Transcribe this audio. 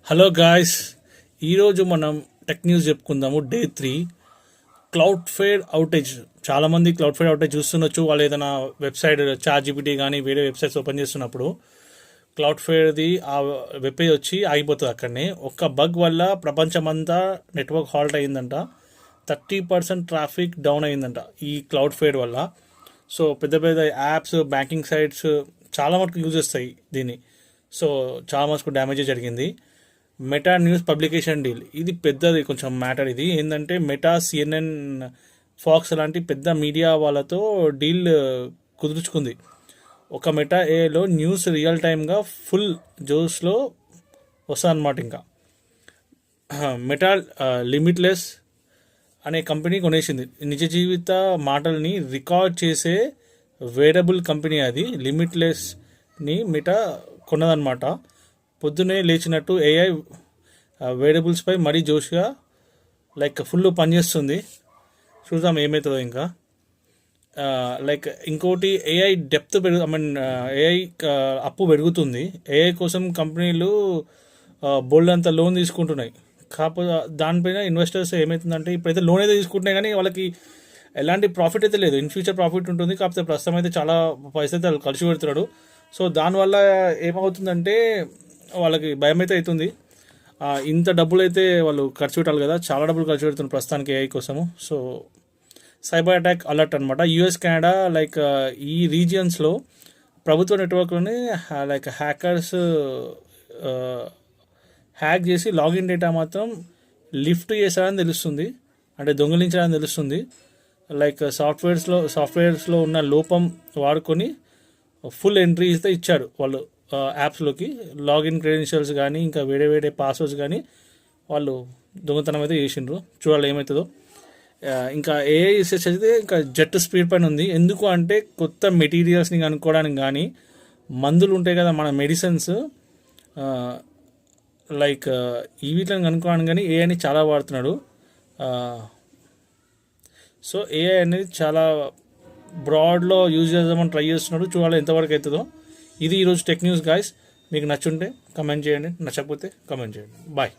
Hello guys, ఈరోజు మనం tech news చెప్పుకుందాము. Day 3 Cloudflare outage. చాలామంది క్లౌడ్ఫేర్ అవుటేజ్ చూస్తుండొచ్చు. వాళ్ళు ఏదైనా వెబ్సైట్ ChatGPT కానీ వేరే వెబ్సైట్స్ ఓపెన్ చేస్తున్నప్పుడు క్లౌడ్ఫేర్ది ఆ వెబ్ పేజ్ వచ్చి ఆగిపోతుంది అక్కడనే. ఒక్క బగ్ వల్ల ప్రపంచమంతా నెట్వర్క్ హాల్ట్ అయ్యిందంట. 30% ట్రాఫిక్ డౌన్ అయ్యిందంట ఈ క్లౌడ్ఫేర్ వల్ల. సో పెద్ద పెద్ద యాప్స్, బ్యాంకింగ్ సైట్స్ చాలా మటుకు యూజ్ చేస్తాయి దీన్ని. సో చాలా మటుకు డ్యామేజ్ జరిగింది. మెటా న్యూస్ పబ్లికేషన్ డీల్, ఇది పెద్దది కొంచెం మ్యాటర్. ఇది ఏంటంటే మెటా, CNN, ఫాక్స్ లాంటి పెద్ద మీడియా వాళ్ళతో డీల్ కుదుర్చుకుంది. ఒక మెటా ఏలో న్యూస్ రియల్ టైమ్గా ఫుల్ జోస్లో వస్తుంది అన్నమాట. ఇంకా మెటా లిమిట్లెస్ అనే కంపెనీ కొనేసింది. నిజ జీవిత మాటల్ని రికార్డ్ చేసే వేరబుల్ కంపెనీ అది. లిమిట్లెస్ని మెటా కొన్నదన్నమాట. పొద్దునే లేచినట్టు AI వేరియబుల్స్పై మరీ జోష్గా ఫుల్ పనిచేస్తుంది. చూద్దాం ఏమవుతుందో ఇంకా. ఇంకోటి AI డెప్త్ AI అప్పు పెరుగుతుంది. AI కోసం కంపెనీలు బోల్డ్ అంత లోన్ తీసుకుంటున్నాయి. కాకపోతే దానిపైన ఇన్వెస్టర్స్ ఏమవుతుందంటే ఇప్పుడైతే లోన్ అయితే తీసుకుంటున్నాయి కానీ వాళ్ళకి ఎలాంటి ప్రాఫిట్ అయితే లేదు. ఇన్ ఫ్యూచర్ ప్రాఫిట్ ఉంటుంది, కాకపోతే ప్రస్తుతం అయితే చాలా పైసలు అయితే వాళ్ళు ఖర్చు పెడుతున్నాడు. సో దానివల్ల ఏమవుతుందంటే వాళ్ళకి భయం అయితే అవుతుంది. ఇంత డబ్బులు అయితే వాళ్ళు ఖర్చు పెట్టాలి కదా, చాలా డబ్బులు ఖర్చు పెడుతున్నారు ప్రస్తుతానికి AI కోసము. సో సైబర్ అటాక్ అలర్ట్ అనమాట. US, కెనడా ఈ రీజియన్స్లో ప్రభుత్వ నెట్వర్క్లోనే హ్యాకర్స్ హ్యాక్ చేసి లాగిన్ డేటా మాత్రం లిఫ్ట్ చేశారని తెలుస్తుంది, అంటే దొంగిలించారని తెలుస్తుంది. సాఫ్ట్వేర్స్లో ఉన్న లోపం వాడుకొని ఫుల్ ఎంట్రీ అయితే ఇచ్చారు వాళ్ళు యాప్స్లోకి. లాగిన్ క్రెడెన్షియల్స్ కానీ ఇంకా వేరే పాస్వర్డ్స్ కానీ వాళ్ళు దొంగతనం అయితే చేసిండ్రు. చూడాలి ఏమవుతుందో. ఇంకా AI రీసెర్చ్ అయితే ఇంకా జెట్ స్పీడ్ పైన ఉంది. ఎందుకు అంటే కొత్త మెటీరియల్స్ని కనుక్కోవడానికి కానీ, మందులు ఉంటాయి కదా మన మెడిసిన్స్, ఈ వీటిని కనుక్కోవడానికి కానీ AIని చాలా వాడుతున్నాడు. సో AI అనేది చాలా బ్రాడ్లో యూజ్ చేద్దామని ట్రై చేస్తున్నాడు. చూడాలి ఎంతవరకు అవుతుందో. ఇది ఈరోజు టెక్ న్యూస్ గాయ్స్. మీకు నచ్చుంటే కమెంట్ చేయండి, నచ్చకపోతే కమెంట్ చేయండి. బాయ్.